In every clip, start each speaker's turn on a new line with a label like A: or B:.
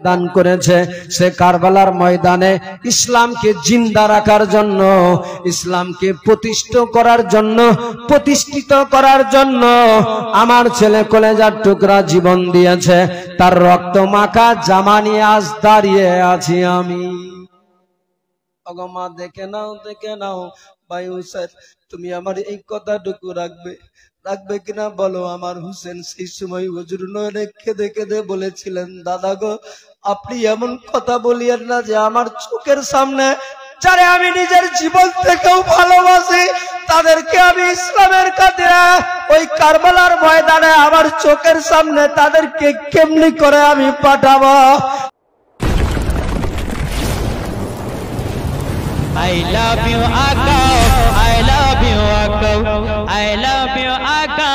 A: দান করেছে। সে কারবালার ময়দানে ইসলামকে জিন্দা রাখার জন্য, ইসলামকে প্রতিষ্ঠিত করার জন্য আমার ছেলে কলেজার টুকরা জীবন দিয়েছে। তার রক্ত মাখা জামা নিয়ে আজ দাঁড়িয়ে আছি আমি। মা দেখে নাও ভাই হুসেন, তুমি আমার এই কথাটুকু রাখবে কিনা বলো। আমার হুসেন সেই সময় হুজুর নয়নে কেঁদে কেঁদে বলেছিলেন, দাদা গো, আপনি এমন কথা বলিয়েন না যে আমার চোখের সামনে যারে আমি নিজের জীবন থেকেও ভালোবাসি তাদেরকে আমি ইসলামের খাতিরে ওই কারবালার ময়দানে আমার চোখের সামনে তাদেরকে কেমনি করে আমি পাঠাবো।
B: I love you Akka, I love you Akka, I love you Akka,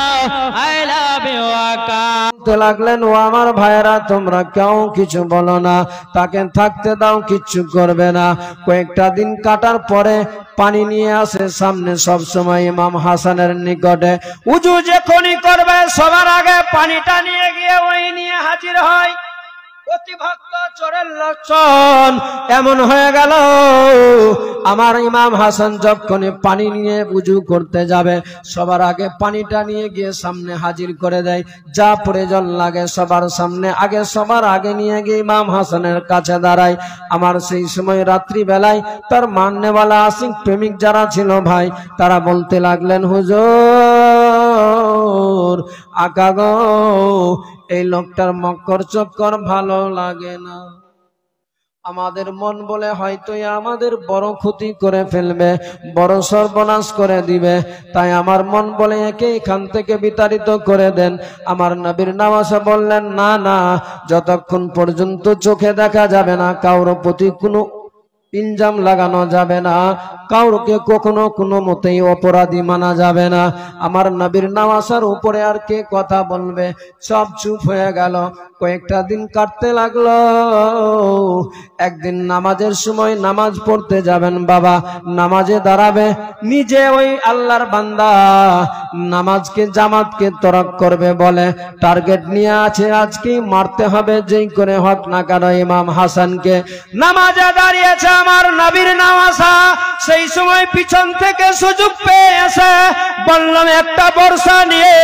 B: I love you Akka।
A: লাগলেন, ও আমার ভাইয়েরা, তোমরা কেউ কিছু বলো না, তাকে থাকতে দাও, কিচ্ছু করবে না। কয়েকটা দিন কাটার পরে পানি নিয়ে আসে সামনে সব সময় ইমাম হাসানের নিকটে। উজু যখনই করবে সবার আগে পানিটা নিয়ে গিয়ে ওই নিয়ে হাজির হয়। অতিভক্ত চোরের লক্ষণ এমন হয়ে গেল, আমার ইমাম হাসান যখনই পানি নিয়ে উজু করতে যাবে সবার আগে পানিটা নিয়ে গিয়ে সামনে হাজির করে দেয়। যা প্রয়োজন লাগে সবার সামনে আগে, সবার আগে নিয়ে গিয়ে ইমাম হাসানের কাছে দাঁড়ায়। আমার সেই সময় রাত্রি বেলায় তার মাননেওয়ালা আশিক প্রেমিক যারা ছিল ভাই, তারা বলতে লাগলেন, হুজুর আকা গো, এই লোকটার মক্কর চক্কর ভালো লাগে না। আমাদের মন বলে হয়তো আমাদের বড় ক্ষতি করে ফেলবে, বড় সর্বনাশ করে দিবে, তাই আমার মন বলে একে এখান থেকে বিতাড়িত করে দেন। আমার নবীর নওয়াজা বললেন, না না, যতক্ষণ পর্যন্ত চোখে দেখা যাবে না কারোর প্রতি কোনো ইলজাম লাগানো যাবে না, কাউকে কখনো কোনো মতেই অপরাধী মানা যাবে না। আমার নবীর নওয়াজার উপরে আর কে কথা বলবে, সব চুপ হয়ে গেল। কয়েকটা দিন কাটতে লাগলো। একদিন নামাজের সময় নামাজ পড়তে যাবেন বাবা, নামাজে দাঁড়াবে, নিজে ওই আল্লাহর বান্দা নামাজকে জামাতকে তরক করবে বলে টার্গেট নিয়ে আছে, আজকেই মারতে হবে যেই করে হোক না কেন ইমাম হাসানকে। নামাজে দাঁড়িয়েছে আমার নবীর নওয়াজা, সেই সময় পিছন থেকে সুযোগ পেয়ে এসে বললাম একটা বর্ষা নিয়ে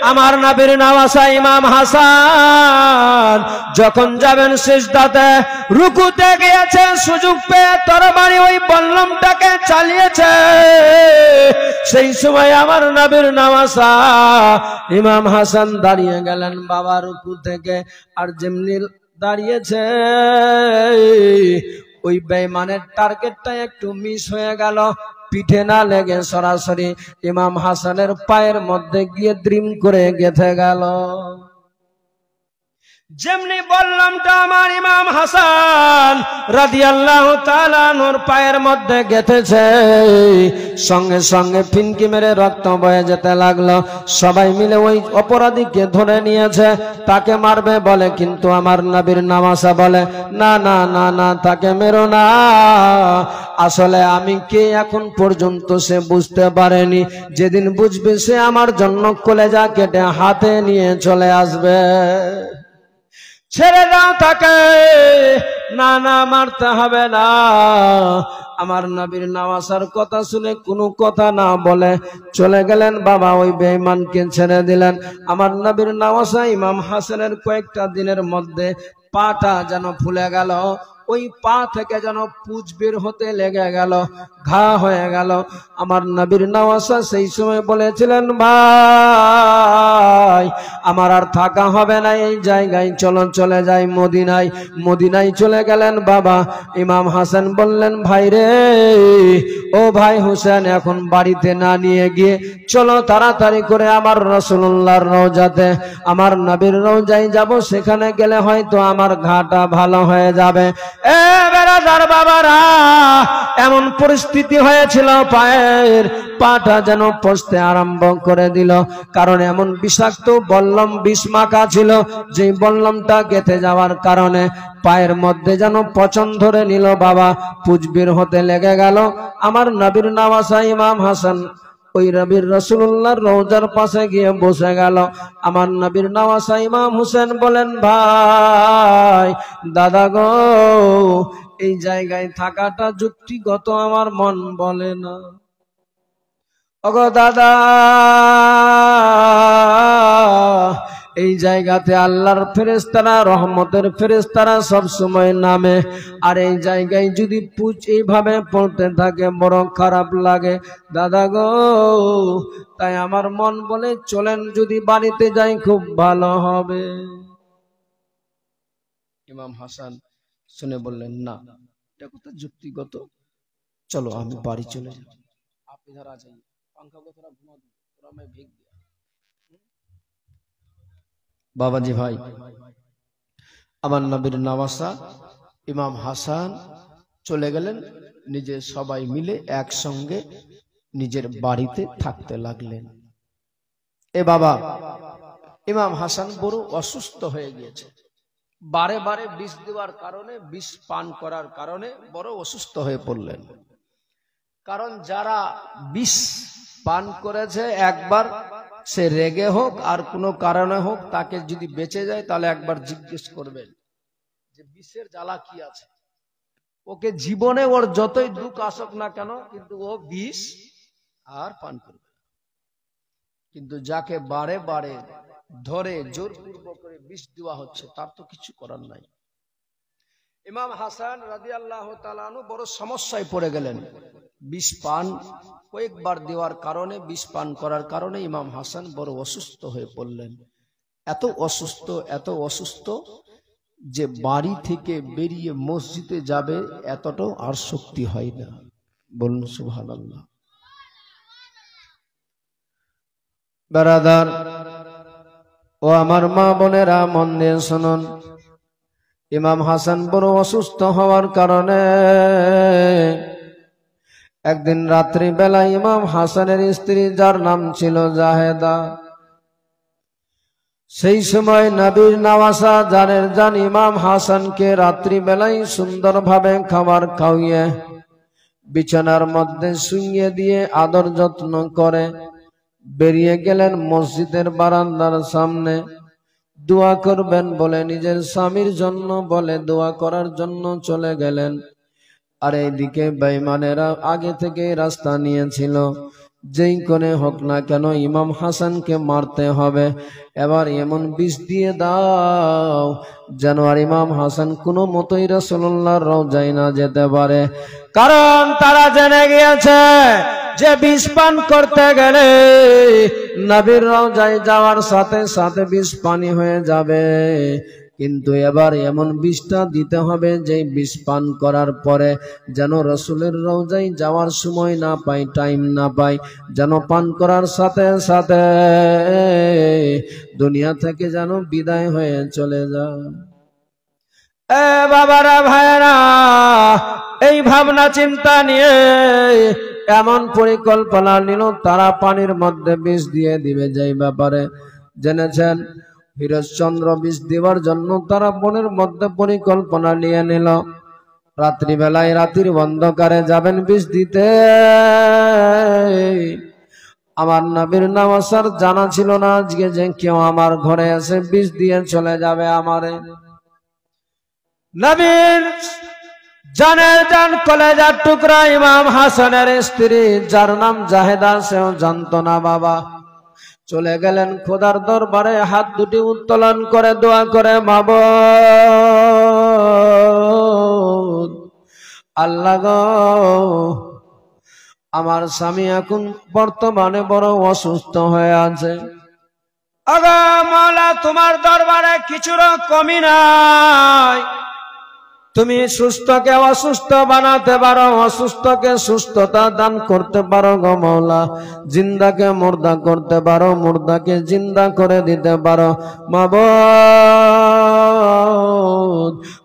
A: আমার নবীর নওয়াজা ইমাম হাসান যখন যাবেন সিজদাতে রুকুতে গিয়েছে, সুযোগ পেয়ে তরবারি ওই বল্লমটাকে চালিয়েছে। সেই সময় আমার নবীর নওয়াজা ইমাম হাসান দাঁড়িয়ে গেলেন বাবা রুকু থেকে, আর যেমনি দাঁড়িয়েছে ওই বেঈমানের টার্গেটটা একটু মিস হয়ে গেল, পিঠে না লেগে সরাসরি ইমাম হাসানের পায়ের মধ্যে গিয়ে দ্রিম করে গেঁথে গেল। যেমনি বললামটা আমার ইমাম হাসান রাদিয়াল্লাহু তাআলা আনহুর পায়ের মধ্যে গেঁথেছে, সঙ্গে সঙ্গে ফিনকি মেরে রক্ত বয়ে যেতে লাগলো। সবাই মিলে ওই অপরাধীকে ধরে নিয়েছে, তাকে মারবে বলে, কিন্তু আমার নবীর নওয়াজা বলে, না না না না, তাকে মেরো না। আসলে আমি কে এখন পর্যন্ত সে বুঝতে পারেনি, যেদিন বুঝবে সে আমার জন্য কলেজা কেটে হাতে নিয়ে চলে আসবে। ছেড়ে দাও তাকে, না না মারতে হবে না। আমার নবীর নওয়াজার কথা শুনে কোনো কথা না বলে চলে গেলেন বাবা, ওই বেঈমানকে ছেড়ে দিলেন। আমার নবীর নওয়াজা ইমাম হাসানের কয়েকটা দিনের মধ্যে পাটা যেন ফুলে গেল, ওই পা থেকে যেন পুঁজ বের হতে লেগে গেল, ঘা হয়ে গেল। আমার নবীর নওয়াজা সেই সময় বলেছিলেন, ভাই আমার আর থাকা হবে না এই জায়গায়, চলো চলে যাই মদিনায়। মদিনায় চলে গেলেন বাবা। ইমাম হাসান বললেন, ভাই রে, ও ভাই হুসেন, এখন বাড়িতে না নিয়ে গিয়ে চলো তাড়াতাড়ি করে আমার রাসূলুল্লাহর রওজাতে, আমার নবীর রওজায় যাব, সেখানে গেলে হয়তো আমার ঘাটা ভালো হয়ে যাবে। এ বেরাদার বাবারা, এমন পরিস্থিতি হয়েছিল পায়ের পাটা যেন পচতে আরম্ভ করে দিল, কারণ এমন বিষাক্ত বল্লম বিষ মাখা ছিল, যে বল্লমটা গেঁথে যাওয়ার কারণে পায়ের মধ্যে যেন পচন ধরে নিল বাবা, পুঁজ বের হতে লেগে গেল। আমার নবীর নওয়াজা ইমাম হাসান ওই নবীর রাসূলুল্লাহর রওজার পাশে গিয়ে বসে গেল। আমার নবীর নওয়াসা ইমাম হোসেন বলেন, ভাই দাদা গো, এই জায়গায় থাকাটা যুক্তিগত আমার মন বলে না। ওগো দাদা, এই জায়গাতে আল্লাহর ফেরেশতারা, রহমতের ফেরেশতারা সব সময় নামে, আর এই জায়গায় যদি পুচ এইভাবে পড়তে থাকে বড় খারাপ লাগে দাদা গো। তাই আমার মন বলে চলেন যদি বাড়িতে যাই খুব ভালো হবে। ইমাম হাসান শুনে বললেন, না, এটা কথা যুক্তিগত, চলো আমি বাড়ি চলে যাব, আপনি ধারা যাই पंखा को थोड़ा घुमा दो, थोड़ा मैं भीग गया। बाबाजी भाई, আমার নবীর নওয়াসা ইমাম হাসান চলে গেলেন, নিজে সবাই মিলে একসঙ্গে নিজের বাড়িতে থাকতে লাগলেন। এ বাবা, ইমাম হাসান বড় অসুস্থ হয়ে গিয়েছে, বারে বারে বিষ দেওয়ার কারণে, বিষ পান করার কারণে বড় অসুস্থ হয়ে পড়লেন। কারণ যারা বিষ পান করেছে একবার, সে রেগে হোক আর কোনো কারণে হোক, তাকে যদি বেঁচে যায় তাহলে একবার জিজ্ঞেস করবেন যে বিষের জ্বালা কি আছে। ওকে জীবনে ওর যতই দুঃখ আসুক না কেন, কিন্তু ও বিষ আর পান করবে। কিন্তু যাকে বারে বারে ধরে জোরপূর্বক করে বিষ দেওয়া হচ্ছে, তার তো কিছু করার নাই। ইমাম হাসান রাদিয়াল্লাহু তাআলা আনহু বড় সমস্যায় পড়ে গেলেন। বিষ পান কয়েকবার দেওয়ার কারণে, বিষ পান করার কারণে ইমাম হাসান বড় অসুস্থ হয়ে পড়লেন। এত অসুস্থ, এত অসুস্থ যে বাড়ি থেকে বেরিয়ে মসজিদে যাবে এতটাও আর শক্তি হয় না। বলুন সুবহানাল্লাহ। ব্রাদার ও আমার মা বোনেরা, মন দিয়ে শুনুন। ইমাম হাসান বড় অসুস্থ হওয়ার কারণে একদিন রাত্রি বেলা ইমাম হাসানের স্ত্রী, যার নাম ছিল জাহেদা, সেই সময় নবীর নওয়াসা জানের জান ইমাম হাসানকে রাত্রি বেলায় সুন্দরভাবে খাবার খাওয়িয়ে বিছানার মধ্যে শুইয়ে দিয়ে আদর যত্ন করে বেরিয়ে গেলেন মসজিদের বারান্দার সামনে। দোয়া করবেন বলে নিজের স্বামীর জন্য বলে দোয়া করার জন্য চলে গেলেন। আর এইদিকে বেঈমানেরা আগে থেকে রাস্তা নিয়েছিল, যেই করে হোক না কেন ইমাম হাসানকে মারতে হবে, এবার এমন বিষ দিয়ে দাও যেন আর ইমাম হাসান কোনো মতোই রাসূলুল্লাহর রওজায় না যেতে পারে। কারণ তারা জেনে গিয়েছে যে বিষ পান করতে গেলে নবীর রওজায় যাওয়ার সাথে সাথে বিষ পানি হয়ে যাবে। কিন্তু এবার এমন বিষটা দিতে হবে যে বিষ পান করার পরে যেন রাসূলের রওজায় যাওয়ার সময় না পাই, টাইম না পাই, যেন পান করার সাথে সাথে দুনিয়া থেকে যেন বিদায় হয়ে চলে যায়। এ বাবারা, ভাইরা, এই ভাবনা চিন্তা নিয়ে এমন পরিকল্পনা নিল, তারা পানির মধ্যে বিষ দিয়ে দিবে। যেই ব্যাপারে জেনেছেন ফিরোজচন্দ্র বিষ দেওয়ার জন্য তারা বনের মধ্যে পরিকল্পনা নিয়ে নিল। রাত্রিবেলায় রাতের অন্ধকারে যাবেন বিষ দিতে। আমার নবীর নওয়াসার জানা ছিল না আজকে যে কেউ আমার ঘরে এসে বিষ দিয়ে চলে যাবে আমারে। নবীর জানের জান কলেজার টুকরা ইমাম হাসানের স্ত্রী, যার নাম জাহেদা, সেও জানতো না বাবা। চলে গেলেন খোদার দরবারে, হাত দুটি উত্তোলন করে দোয়া করে, মাবুদ আল্লাহ গো, আমার স্বামী এখন বর্তমানে বড় অসুস্থ হয়ে আছে। আগা মাওলা, তোমার দরবারে কিছুর কমি নাই। তুমি সুস্থকে অসুস্থ বানাতে পারো, অসুস্থকে সুস্থতা দান করতে পারো গো মাওলা। জিন্দাকে মুর্দা করতে পারো, মুর্দাকে জিন্দা করে দিতে পারো মাবুদ।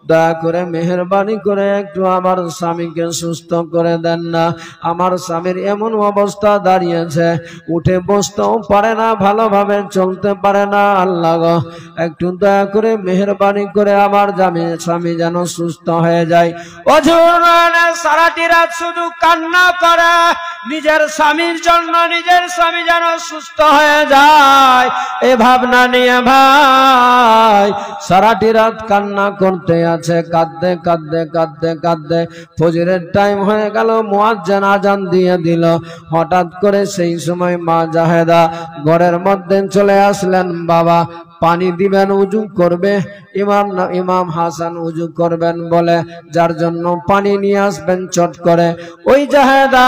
A: দয়া করে মেহেরবানি করে একটু আমার স্বামীকে সুস্থ করে দেন না। আমার স্বামীর এমন অবস্থা দাঁড়িয়েছে, উঠে বসতেও পারে না, ভালোভাবে চলতে পারে না। আল্লাহ গো, একটু দয়া করে মেহেরবানি করে আমার স্বামী যেন সুস্থ হয়ে যায়। সারাটি রাত শুধু কান্না করে নিজের স্বামীর জন্য, নিজের স্বামী যেন সুস্থ হয়ে যায় এ ভাবনা নিয়ে ভাই সারাটি রাত কান্না করতে আছে, কাঁদতে কাঁদতে কাঁদতে কাঁদতে ফজরের টাইম হয়ে গেল, মুয়াজ্জিন আজান দিয়ে দিল। হঠাৎ করে সেই সময় মা জাহেদা ঘরের মধ্যে চলে আসলেন। বাবা পানি দিবেন, উজু করবে। ইমাম হাসান উজু করবেন বলে যার জন্য পানি নিয়ে আসবেন চট করে, ওই জাহেদা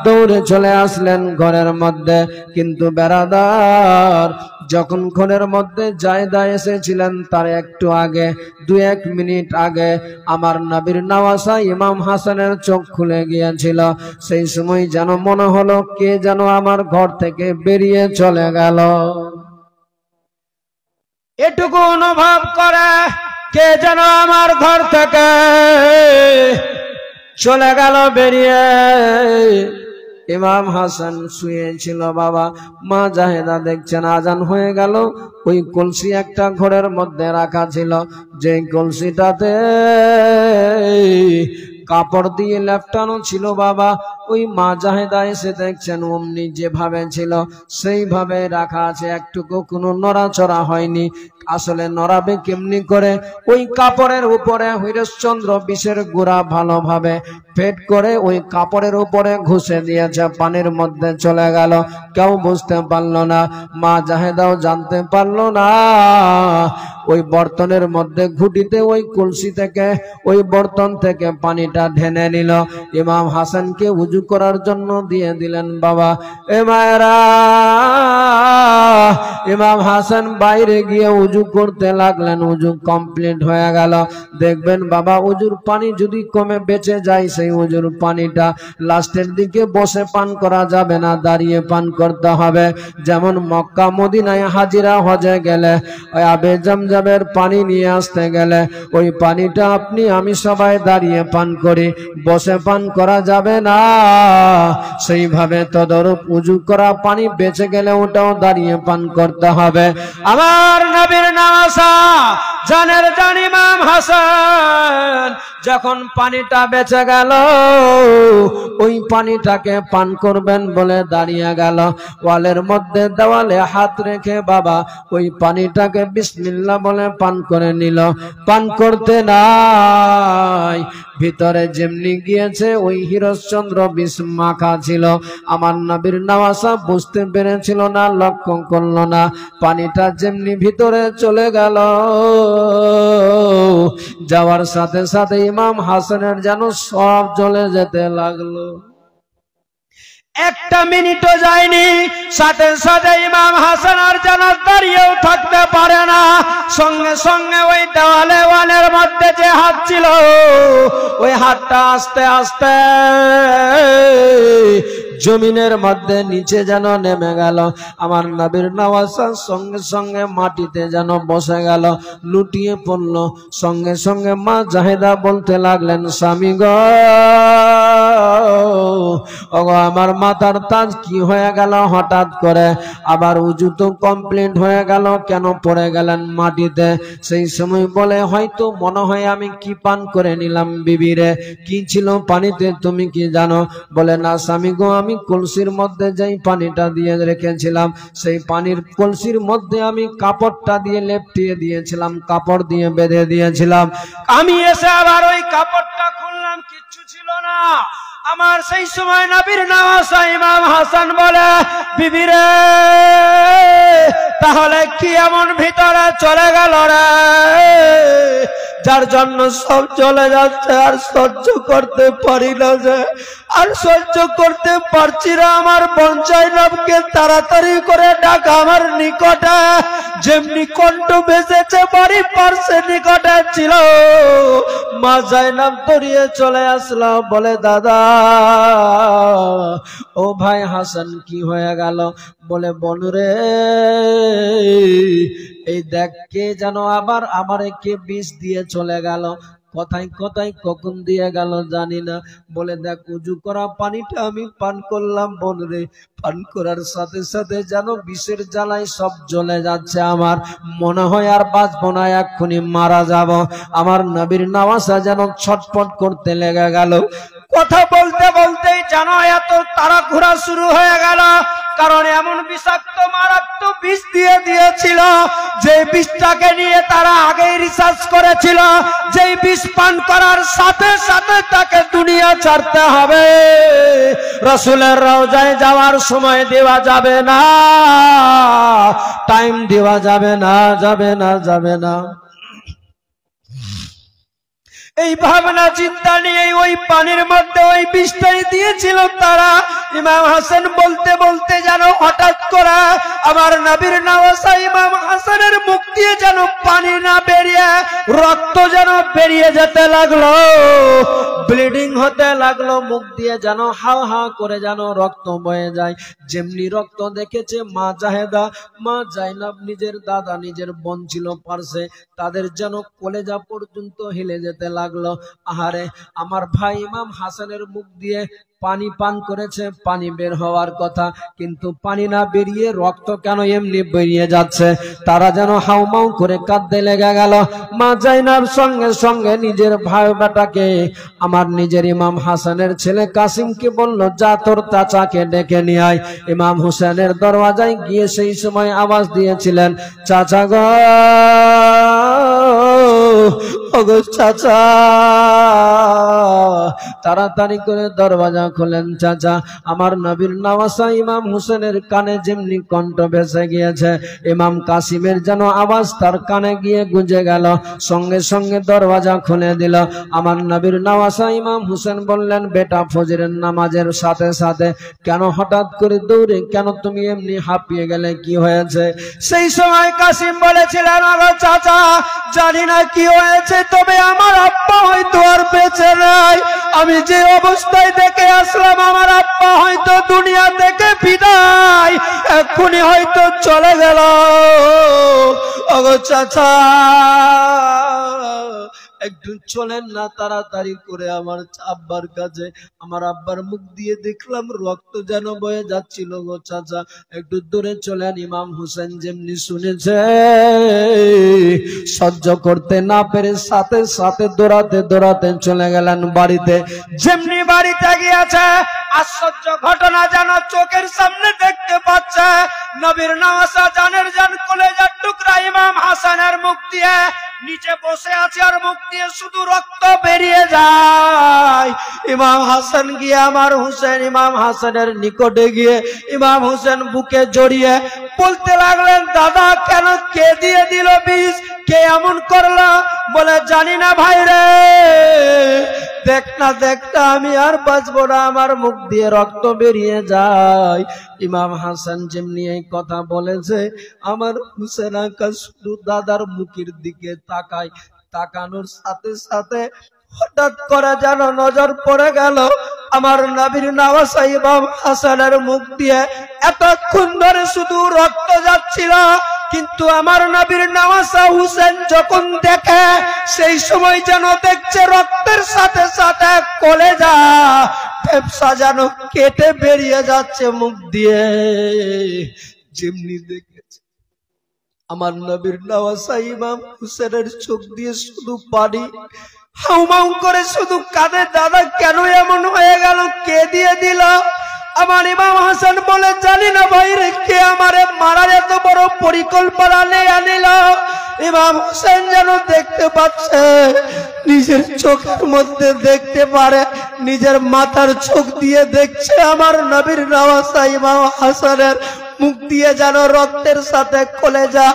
A: দৌড়ে চলে আসলেন ঘরের মধ্যে। কিন্তু বেরাদার, যখন ঘরের মধ্যে জায়দা এসেছিলেন তার একটু আগে, 2-1 মিনিট আগে আমার নবীর নওয়াসা ইমাম হাসানের চোখ খুলে গিয়েছিল। সেই সময় যেন মনে হলো কে যেন আমার ঘর থেকে বেরিয়ে চলে গেল। এটুকু অনুভব করে কে যেন আমার ঘর থেকে চলে গেল বেরিয়ে। ইমাম হাসান শুয়েছিল বাবা, মা জাহেদা দেখছেন আজান হয়ে গেল। ওই কলসি একটা ঘরের মধ্যে রাখা ছিল, যে কলসিটাতে কাপড় দিয়ে লেপটানো ছিল বাবা। ওই মা জাহেদা এসে দেখছেন অমনি যেভাবে ছিল সেইভাবে রাখা আছে, একটুকু কোনো নড়াচড়া হয়নি। আসলে নড়াবে কেমনি করে? ওই কাপড়ের উপরে হরিশ্চন্দ্র বিষের গুঁড়া ভালোভাবে ফেট করে ওই কাপড়ের উপরে ঘুষে দিয়েছে, পানির মধ্যে চলে গেল। কেউ বুঝতে পারলো না, মা জাহেদাও জানতে পারলো না। ওই বর্তনের মধ্যে ঘুটিতে ওই কলসি থেকে ওই বর্তন থেকে পানিটা ঢেনে নিল, ইমাম হাসানকে উজু করার জন্য দিয়ে দিলেন বাবা। এ মায়েরা, ইমাম হাসান বাইরে গিয়ে উজু করতে লাগলেন। উজু কমপ্লিট হয়ে গেল। দেখবেন বাবা, উজুর পানি যদি কমে বেঁচে যায়, সেই উজুর পানিটা লাস্টের দিকে বসে পান করা যাবে না, দাঁড়িয়ে পান করতে হবে। যেমন মক্কা মদিনায় হাজিরা হজে গেলে ওই আবে জমজমের পানি নিয়ে আসতে গেলে ওই পানিটা আপনি আমি সবাই দাঁড়িয়ে পান করি, বসে পান করা যাবে না। সেইভাবে তদরূপ উজু করা পানি বেঁচে গেলে ওটাও দাঁড়িয়ে পান করতে হবে। আমার নবীর নওয়াসা জানের জান ইমাম হাসান যখন পানিটা বেঁচে গেল, ওই পানিটাকে পান করবেন বলে দাঁড়িয়ে গেল। ওয়ালের মধ্যে দেওয়ালে হাত রেখে বাবা ওই পানিটাকে বিসমিল্লাহ বলে পান করে নিল। পান করতে নাই, ভিতরে যেমনি গিয়েছে ওই হরিশ্চন্দ্র বিষ মাখা ছিল। আমার নবীর নওয়াসা বুঝতে পেরেছিল না, লক্ষ্য করলো না। পানিটা যেমনি ভিতরে চলে গেল, যাওয়ার সাথে সাথে ইমাম হাসানের যেন সব জ্বলে যেতে লাগলো। 1 মিনিটও যায়নি, সাথে সাথে ইমাম হাসান আর যেন দাঁড়িয়েও থাকতে পারে না। সঙ্গে সঙ্গে ওই ওয়ালের মধ্যে যে হাত ছিল, ওই হাতটা আস্তে আস্তে জমিনের মধ্যে নিচে যেন নেমে গেল। আমার নবীর নওয়াসা সঙ্গে সঙ্গে মাটিতে যেন বসে গেল, লুটিয়ে পড়ল। সঙ্গে সঙ্গে মা জাহেদা বলতে লাগলেন, স্বামী গো, ওগো আমার মাথার তাজ কি হয়ে গেল হঠাৎ করে? আবার উজু তো কমপ্লিট হয়ে গেল, কেন পড়ে গেলেন মাটিতে? সেই সময় বলে, হয়তো মনে হয় আমি কি পান করে নিলাম বিবিরে। কি ছিল পানিতে তুমি কি জানো? বলে, না স্বামী গো, আমি কলসির মধ্যে যেই পানিটা দিয়ে রেখেছিলাম, সেই পানির কলসির মধ্যে আমি কাপড়টা দিয়ে লেপটিয়ে দিয়েছিলাম, কাপড় দিয়ে বেঁধে দিয়েছিলাম। আমি এসে আবার ওই কাপড়টা খুললাম, কিচ্ছু ছিল না। আমার সেই সময় নবীর নওয়াসা ইমাম হাসান বলে, বিবিরে তাহলে কি এমন ভিতরে চলে গেল রে, যার জন্য সব চলে যাচ্ছে আর সহ্য করতে পারি না যে? আর সহ্য করতে পারছি না, আমার বোন জাইনাবকে তাড়াতাড়ি করে ডাক আমার নিকটে। যেমনি কণ্ঠ বেজেছে বাড়ি পার্শ্বে নিকটে ছিল, মা জাইনাব দৌড়িয়ে চলে আসলো, বলে দাদা ও ভাই হাসান কি হয়ে গেল? বলে বোন রে, এই দেখ কে যেন আবার আমারে কে বিষ দিয়ে চলে গেল, কথায় কথায় কখন দিয়ে গেল জানি না। বলে দেখ উজু করা পানিটা আমি পান করলাম বোন রে, পান করার সাথে সাথে যেন বিষের জ্বালায় সব জ্বলে যাচ্ছে, আমার মনে হয় আর বাঁচবো না, এক্ষুনি মারা যাব। আমার নবীর নওয়াজা যেন ছটফট করতে লেগে গেল। কথা বলতে বলতেই যেন এত তাড়াহুড়া শুরু হয়ে গেল, কারণ এমন বিষাক্ত মারাত্মক বিষ দিয়ে দিয়েছিল যে বিষটাকে নিয়ে তারা আগেই রিসার্চ করেছিল, যে বিষ পান করার সাথে সাথে তাকে দুনিয়া ছাড়তে হবে, রাসূলের রওজায় যাওয়ার সময় দেওয়া যাবে না, টাইম দেওয়া যাবে না, যাবে না, যাবে না। এই ভাবনা চিন্তা নিয়ে ওই পানির মধ্যে ওই বিষটাই দিয়েছিল তারা। ইমাম হাসান বলতে বলতে যেন হঠাৎ করে আমার নবীর নওয়াজা ইমাম হাসানের মুখ দিয়ে যেন পানি না বেরিয়ে রক্ত যেন বেরিয়ে যেতে লাগলো, ব্লিডিং হতে লাগলো, মুখ দিয়ে যেন হাও হাও করে যেন রক্ত বয়ে যায়। যেমনি রক্ত দেখেছে মা জাহেদা, মা জাইনাব, নিজের দাদা নিজের বোন ছিল পার্শ্বে, তাদের যেন কলেজা পর্যন্ত হিলে যেতে লাগলো। আহারে, আমার ভাই ইমাম হাসানের মুখ দিয়ে পানি পান করেছে, পানি বের হওয়ার কথা, কিন্তু পানি না বেরিয়ে রক্ত কেন এমনি বেরিয়ে যাচ্ছে? তারা যেন হাউমাউ করে কাঁদতে লেগে গেল। মা জাইনাব সঙ্গে সঙ্গে নিজের ভাই বেটাকে, আমার নিজের ইমাম হাসানের ছেলে কাসিমকে বলল, যা তোর চাচাকে ডেকে নিয়ে আয়। ইমাম হুসেনের দরওয়াজায় গিয়ে সেই সময় আওয়াজ দিয়েছিলেন, চাচা গো, ওগো চাচা। তাড়াতাড়ি করে দরওয়াজা খোলেন চাচা। আমার নবীর নওয়াজা ইমাম হুসেনের কানে যেমনি কণ্ঠ ভেসে গিয়েছে, ইমাম কাসিমের যেন আওয়াজ তার কানে গিয়ে গুঁজে গেল, সঙ্গে সঙ্গে দরওয়াজা খুলে দিল। আমার নবীর নওয়াজা ইমাম হুসেন বললেন, বেটা ফজরের নামাজের সাথে সাথে কেন হঠাৎ করে দৌড়ে, কেন তুমি এমনি হাঁপিয়ে গেলে, কি হয়েছে? সেই সময় কাসিম বলেছিলেন, আগো চাচা, জানি না কি হয়েছে, তবে আমার আব্বা হয়তো আর বেঁচে নাই। আমি যে অবস্থায় দেখে আসলাম, আমার আব্বা হয়তো দুনিয়া থেকে বিদায়, এক্ষুনি হয়তো চলে গেল। ওগো চাচা, একটু চলেন না তাড়াতাড়ি করে আমার আব্বার কাছে। আমার আব্বার মুখ দিয়ে দেখলাম রক্ত যেন বয়ে যাচ্ছিল গো চাচা, একটু দূরে চলেন। ইমাম হুসেন যেমনি শুনেছে, সহ্য করতে না পেরে সাথে সাথে দৌড়াতে দৌড়াতে চলে গেলেন বাড়িতে। যেমনি বাড়িতে গিয়েছে, আশ্চর্য ঘটনা যেন চোখের সামনে দেখতে পাচ্ছে। নবীর নওয়াজা জানের জান কলেজার টুকরা ইমাম হাসানের মুখ দিয়ে নিচে বসে আছে, আর মুখ দিয়ে শুধু রক্ত বেরিয়ে যায়। ইমাম হাসান গিয়ে আমার হুসেন ইমাম হাসানের নিকটে গিয়ে ইমাম হুসেন বুকে জড়িয়ে বলতে লাগলেন, দাদা কেন, কে দিয়ে দিল বিষ, কে এমন করলো? বলে জানি না ভাই রে, দেখ না দেখ না, আমি আর বাঁচবো না, আমার মুখ দিয়ে রক্ত বেরিয়ে যায়। ইমাম হাসান যেমনি এই কথা বলেছে, আমার হুসেন আকা শুধু দাদার মুখের দিকে তাকায়, তাকানোর সাথে সাথে হঠাৎ করে যেন নজর পড়ে গেল আমার নবীর নওয়াজা ইমাম হাসানের মুখ দিয়ে এতক্ষণ ধরে শুধু রক্ত যাচ্ছিল, কিন্তু আমার নবীর নওয়াজা হুসেন যখন দেখে, সেই সময় যেন দেখছে রক্তের সাথে সাথে কলেজা ফেফসা যেন কেটে বেরিয়ে যাচ্ছে মুখ দিয়ে। যেমনি দেখেছে আমার নবীর নওয়াজা ইমাম হুসেনের চোখ দিয়ে শুধু পানি, হাউমাউ করে শুধু কাঁদে, দাদা কেন এমন হয়ে গেল, কে দিয়ে দিল? আমার ইমাম হাসান বলে, জানি না ভাই রে, কে আমারে মারার এত বড় পরিকল্পনা নিয়ে আনিল। ইমাম হুসেন যেন দেখতে পাচ্ছে, নিজের চোখের মধ্যে দেখতে পারে, নিজের মাথার চোখ দিয়ে দেখছে আমার নবীর নওয়াজা ইমাম হাসানের মুখ দিয়ে যেন রক্তের সাথে কলেজা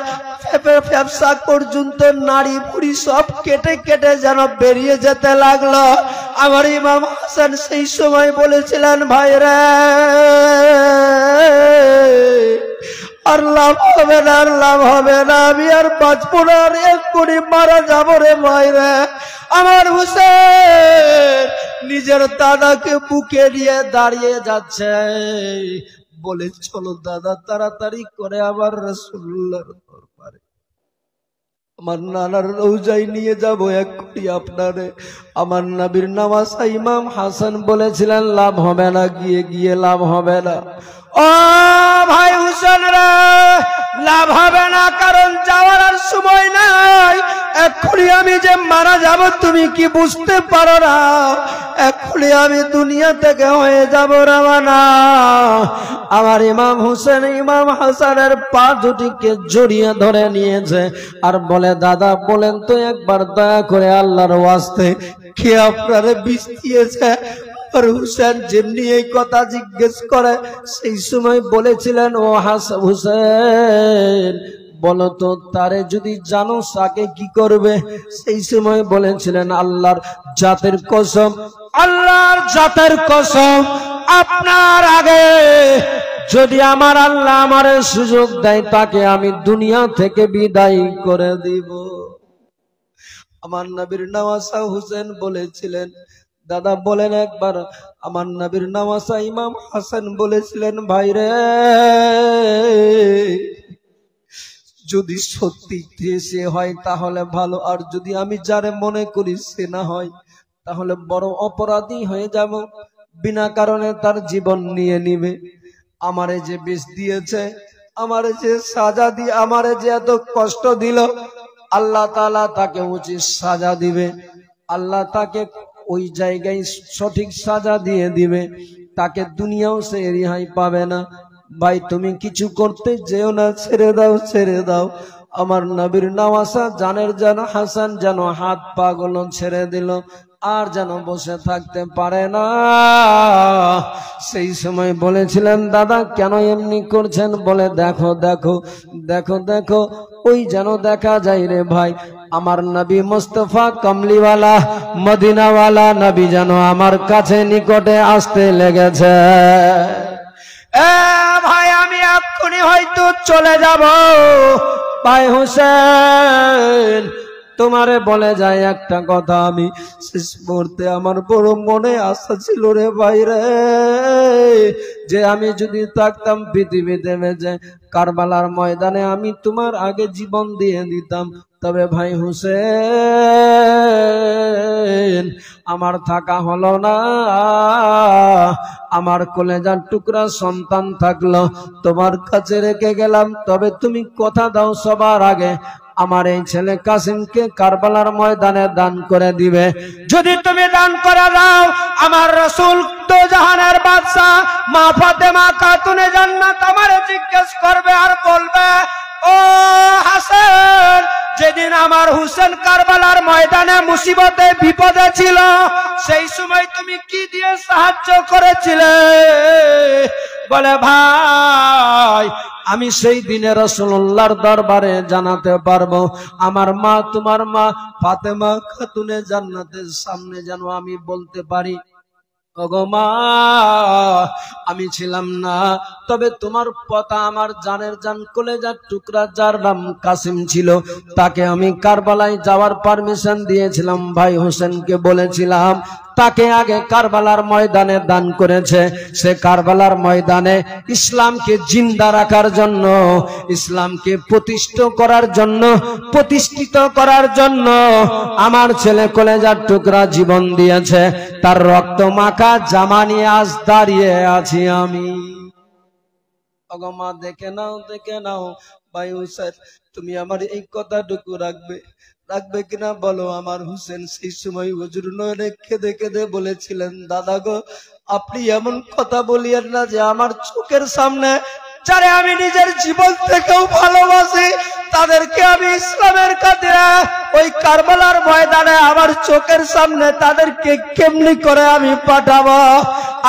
A: ফেফসা পর্যন্ত নাড়ি বুড়ি সব কেটে কেটে যেন বেরিয়ে যেতে লাগলো। আমার ইমাম হাসান সেই সময় বলেছিলেন, ভাইরা আর লাভ হবে না, আর লাভ হবে না, আমি আর বাঁচবো না, আর এক্ষুনি মারা যাবো রে ভাইরা। আমার হুসেন নিজের দাদাকে বুকে নিয়ে দাঁড়িয়ে যাচ্ছে, বলে চলো দাদা তাড়াতাড়ি করে আবার রাসূলুল্লাহর দরবারে, আমার নানার রওজায় নিয়ে যাব এক্ষুনি আপনারে। আমার নবীর নওয়াসা ইমাম হাসান বলেছিলেন, লাভ হবে না, গিয়ে গিয়ে লাভ হবে না। ও ভাই হুসেন রে, লাভ হবে না, কারণ যাওয়ার আর সময় নাই। এক্ষুনি আমি যে মারা যাব তুমি কি বুঝতে পারো না? এক্ষুনি আমি দুনিয়া থেকে হয়ে যাব রওনা। আমার ইমাম হুসেন ইমাম হাসানের পা দুটিকে জড়িয়ে ধরে নিয়েছে আর বলে, দাদা বলেন তো একবার দয়া করে আল্লাহর ওয়াস্তে, কে আপনারে বিষ দিয়েছে? আর হুসেন যেমনি এই কথা জিজ্ঞেস করে সেই সময় বলেছিলেন, ও হুসেন বলো তো, তারে যদি জানো তাকে কি করবে? সেই সময় বলেছিলেন, আল্লাহর জাতের কসম, আল্লাহর জাতের কসম, আপনার আগে যদি আমার আল্লাহ আমারে সুযোগ দেয় তাকে আমি দুনিয়া থেকে বিদায় করে দিব। আমার নবীর নওয়াসা হুসেন বলেছিলেন, দাদা বলেন একবার। আমার নবীর নওয়াসা ইমাম হাসান বলেছিলেন, ভাইরে যদি সত্যি সে হয় তাহলে ভালো, আর যদি আমি যারে মনে করি সে না হয় তাহলে বড় অপরাধী হয়ে যাব। বিনা কারণে তার জীবন নিয়ে নিবে। আমারে যে বিষ দিয়েছে, আমারে যে সাজা দিয়ে আমারে যে এত কষ্ট দিল, আল্লাহ তাআলা তাকে উচিত সাজা দিবে। আল্লাহ তাকে ওই জায়গায় সঠিক সাজা দিয়ে দিবে, তাকে দুনিয়াও সে রেহাই পাবে না। ভাই তুমি কিছু করতে যেও না, ছেড়ে দাও, ছেড়ে দাও। আমার নবীর নওয়াসা জানের যেন হাসান যেন হাত পা গুলো ছেড়ে দিল, আর যেন বসে থাকতে পারে না। সেই সময় বলেছিলেন, দাদা কেন এমনি করছেন? বলে, দেখো দেখো দেখো দেখো, ওই যেন দেখা যায় রে ভাই, আমার নবী মুস্তাফা কামলিওয়ালা মদিনাওয়ালা নবী যেন আমার কাছে নিকটে আসতে লেগেছে। ভাই আমি এক্ষুনি হয়তো চলে যাব। ভাই হুসেন তোমারে বলে যায় একটা কথা, আমি শেষ মুহূর্তে আমার বড় মনে আশা ছিল রে ভাই রে, যে আমি যদি থাকতাম পৃথিবীতে বেঁচে কারবালার ময়দানে আমি তোমার আগে জীবন দিয়ে দিতাম। তবে ভাই হুসেন আমার থাকা হলো না, আমার কলেজার টুকরা সন্তান থাকলো তোমার কাছে রেখে গেলাম। তবে তুমি কথা দাও সবার আগে আমার এই ছেলে কাসিমকে কারবালার ময়দানে দান করে দিবে। যদি তুমি দান করে দাও, আমার রাসূল দো জাহানের বাদশা মা ফাতেমা খাতুনে জান্নাত আমারে জিজ্ঞেস করবে আর বলবে, ও হাসান, যেদিন আমার হুসেন কারবালার ময়দানে মুসিবতে বিপদে ছিল সেই সময় তুমি কি দিয়ে সাহায্য করেছিলে? বলে, ভাই আমি সেই দিনে রাসূলুল্লাহর দরবারে জানাতে পারবো, আমার মা তোমার মা ফাতেমা খাতুনে জান্নাতের সামনে যেন আমি বলতে পারি, ওগো মা আমি ছিলাম না, তবে তোমার পতা আমার জানের জান কলেজার টুকরা যার নাম কাসিম ছিল তাকে আমি কারবালায় যাওয়ার পারমিশন দিয়েছিলাম। ভাই হোসেনকে বলেছিলাম তাকে আগে কারবালার ময়দানে দান করেছে। সে কারবালার ময়দানে ইসলামকে জিন্দা রাখার জন্য, ইসলামকে প্রতিষ্ঠিত করার জন্য আমার ছেলে কলেজার টুকরা জীবন দিয়েছে। তার রক্ত মাখা জামা নিয়ে আজ দাঁড়িয়ে আছি আমি। ওগো মা দেখে নাও ভাই হুসেন, তুমি আমার এই কথাটুকু রাখবে কিনা বলো। আমার হুসেন সেই সময় হুজুর নয়নে কেঁদে কেঁদে বলেছিলেন, দাদা গো আপনি এমন কথা বলিয়েন না যে আমার চোখের সামনে যারা আমি নিজের জীবন থেকেও ভালোবাসি তাদেরকে আমি ইসলামের খাতিরে ওই কারবালার ময়দানে আমার চোখের সামনে তাদেরকে কেমনি করে আমি পাঠাবো।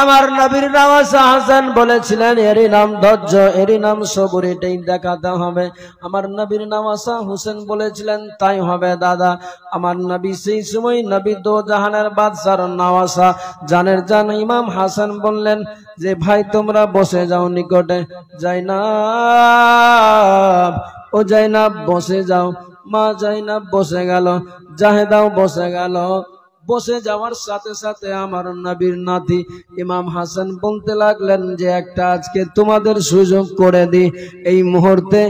A: আমার নবীর নওয়াসা হাসান বলেছিলেন এরই নাম ধৈর্য, এরই নাম সবুর, এটাই দেখাতে হবে। আমার নবীর নওয়াসা হোসেন বলেছিলেন তাই হবে দাদা। আমার নবী সেই সময় নবী দো জাহানের বাদশার নওয়াসা জানের জান ইমাম হাসান বললেন যে ভাই তোমরা বসে যাও নিকটে। জাইনাব, ও জাইনাব বসে যাও। মা জাইনাব বসে গেল, জাহেদাও বসে গেল। বসে যাওয়ার সাথে সাথে আমার নবীর নাতি ইমাম হাসান বলতে লাগলেন যে একটা আজকে তোমাদের সুযোগ করে দি, এই মুহূর্তে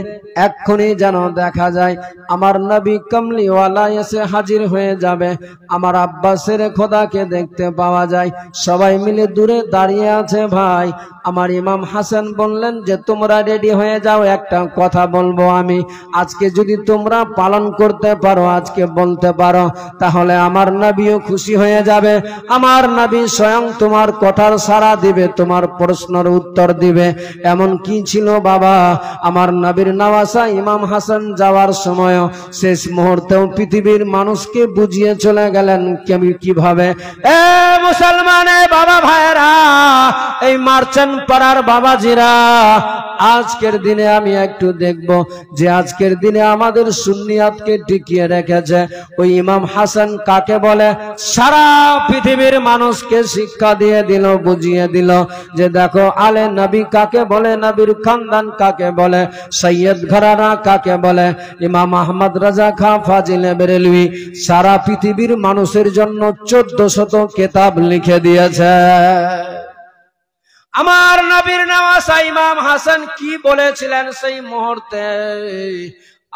A: এক্ষুনি যেন দেখা যায় আমার নবী কমলিওয়ালা এসে হাজির হয়ে যাবে, আমার আব্বাসের খোদাকে দেখতে পাওয়া যায়। সবাই মিলে দূরে দাঁড়িয়ে আছে ভাই। আমার ইমাম হাসান বললেন যে তোমরা রেডি হয়ে যাও, একটা কথা বলবো আমি, আজকে যদি তোমরা পালন করতে পারো, আজকে বলতে পারো, তাহলে আমার নবীও খুশি হয়ে যাবে। আমার নবী স্বয়ং তোমার কথার সাড়া দিবে, তোমার প্রশ্নের উত্তর দিবে। এমন কি ছিল বাবা, আমার নবীর নওয়াসা ইমাম হাসান যাওয়ার সময় শেষ মুহূর্তেও পৃথিবীর মানুষকে বুঝিয়ে চলে গেলেন কিভাবে। এ মুসলমানে বাবা ভাইরা, এই মার্চেন্ট পাড়ার বাবাজিরা, আজকের দিনে আমি একটু দেখব যে আজকের দিনে আমাদের সুন্নিয়াতকে টিকিয়ে রেখেছে ওই ইমাম হাসান কাকে বলে। সারা পৃথিবীর মানুষকে শিক্ষা দিয়ে দিল, বুঝিয়ে দিল যে দেখো আলে নবী কাকে বলে, নবীর খানদান কাকে বলে, সৈয়দ ঘরানা কাকে বলে। ইমাম আহমদ রাজা খাঁ ফাজিলে বেরেলভি সারা পৃথিবীর মানুষের জন্য 1400 কিতাব লিখে দিয়েছে। আমার নবীর নওয়াসা ইমাম হাসান কি বলেছিলেন সেই মুহূর্তে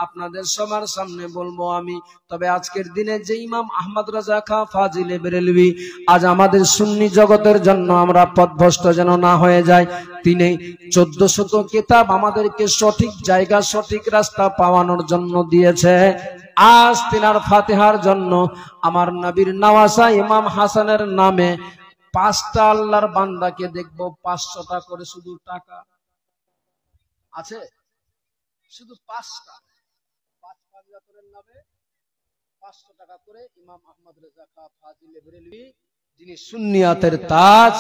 A: আপনাদের সবার সামনে বলবো আমি। তবে আজকের দিনে যে ইমাম আহমদ রাজা খাঁ ফাজিলে বেরেলভি আজ আমাদের সুন্নি জগতের জন্য আমরা পথভ্রষ্ট যেন না হয়ে যায়, তিনি 1400 কিতাব আমাদেরকে সঠিক জায়গা সঠিক রাস্তা পাওয়ানোর জন্য দিয়েছে। আজ তিনার ফাতিহার জন্য আমার নবীর নওয়াসা ইমাম হাসানের নামে 5টা আল্লাহর বান্দাকে দেখবো 500 টাকা করে শুধু টাকা আছে, শুধু 5টা 5 পাঞ্জাতনের নামে 500 টাকা করে ইমাম আহমদ রেজা খাঁ ফাজিলে বেরেলভি যিনি সুন্নিয়াতের তাজ,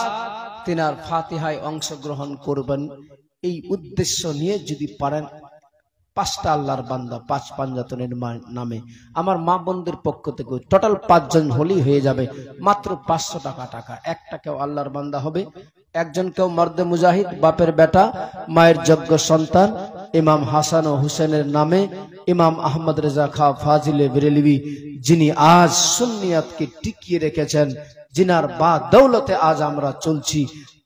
A: তিনার ফাতিহায় অংশগ্রহণ করবেন এই উদ্দেশ্য নিয়ে যদি পারেন 5টা আল্লাহর বান্দা 5 পাঞ্জাতনের নামে আমার মা বোনদের পক্ষ থেকে টোটাল 5 জন হলেই হয়ে যাবে, মাত্র 500 টাকা। একটা কেউ আল্লাহর বান্দা হবে, একজন কেউ মর্দে মুজাহিদ, বাপের বেটা, মায়ের যোগ্য সন্তান ইমাম হাসান ও হুসেনের নামে ইমাম আহমদ রেজা খাঁ ফাজিলে বেরেলভি যিনি আজ সুন্নিয়াতকে টিকিয়ে রেখেছেন, জিনার বা দৌলতে আজ আমরা চলছি,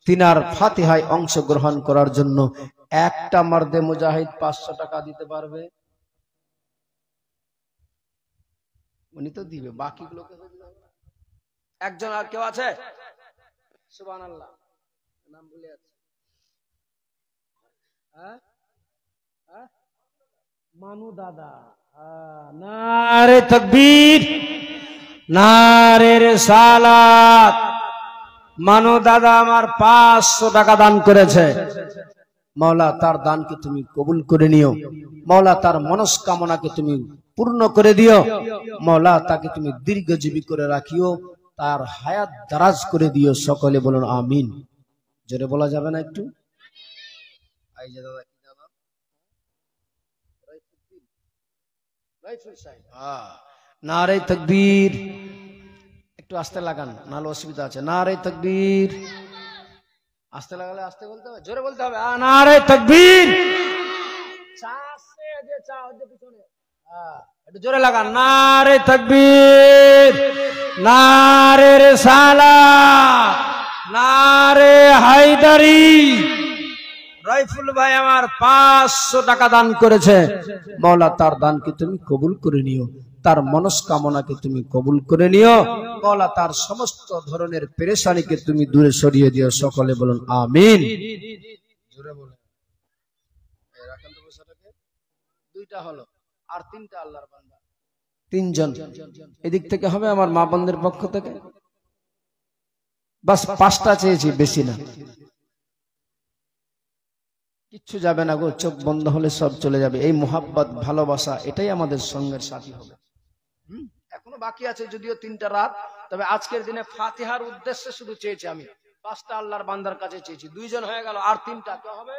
A: তিনার ফাতিহায় অংশগ্রহণ করার জন্য একটা মর্দে মুজাহিদ 500 টাকা দিতে পারবে? উনি তো দিবে, বাকিগুলোকে একজন আর কেউ আছে? সুবহানাল্লাহ, নাম ভুলে যাচ্ছে। মানু দাদা, নারে তাকবীর, নারে রিসালাত। মানু দাদা আমার 500 টাকা দান করেছে। মওলা তার দানকে তুমি কবুল করে নিও, মওলা তার মনস্কামনাকে তুমি পূর্ণ করে দিও, মওলা তাকে তুমি দীর্ঘজীবী করে রাখিও, তার হায়াত দারাজ করে দিও। সকলে বলুন আমিন। জোরে বলা যাবে না একটু? এই যে দাদা কি জানো, রাইফুল সাহেব, নারে তাকবীর। একটু আস্তে লাগান, নাহলে অসুবিধা আছে। নারে তাকবীর। আস্তে লাগালে আস্তে বলতে হবে, জোরে বলতে হবে। নারে তাকবীর। একটু জোরে লাগান। নারে তাকবীর, নারে রিসালাত, নারে হায়দারি। রাইফুল ভাই আমার 500 টাকা দান করেছে, মওলা তার দানকে তুমি কবুল করে নিও, তার মনস্কামনাকে তুমি কবুল করে নিও, মওলা তার সমস্ত ধরনের পেরেশানিকে তুমি দূরে সরিয়ে দিও। সকলে বলুন আমিন। জোরে বলেন। রাখেন তো বসাটাকে। 2টা হলো, আর 3টা আল্লাহর বান্দা, 3 জন এদিক থেকে হবে আমার মা বোনদের পক্ষ থেকে। বাস 5টা চেয়েছি, বেশি না। কিচ্ছু যাবে না গো, চোখ বন্ধ হলে সব চলে যাবে। এই মোহাব্বত ভালোবাসা এটাই আমাদের সঙ্গের সাথী হবে। এখনো বাকি আছে যদিও 3টা রাত, তবে আজকের দিনে ফাতিহার উদ্দেশ্যে শুধু চেয়েছি আমি 5টা আল্লাহর বান্দার কাছে চেয়েছি, 2 জন হয়ে গেল, আর 3টা তো হবে,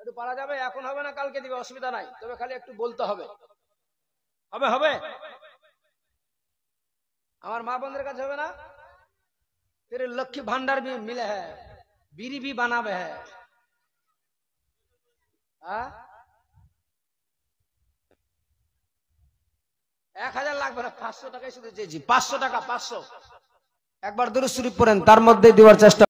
A: একটু পারা যাবে, এখন হবে না কালকে দিবে, অসুবিধা নাই, তবে খালি একটু বলতে হবে, হবে হবে। আমার মা বোনদের কাছে হবে না? तेरे लक्ष्मी भंडार भी मिले है, बीड़ी भी बनावे है, 1000 লাগবে না, 500 টাকাই শুধু চেয়েছি, 500 টাকা, 500। একবার দুরূদ শরীফ পড়েন, তার মধ্যে দেওয়ার চেষ্টা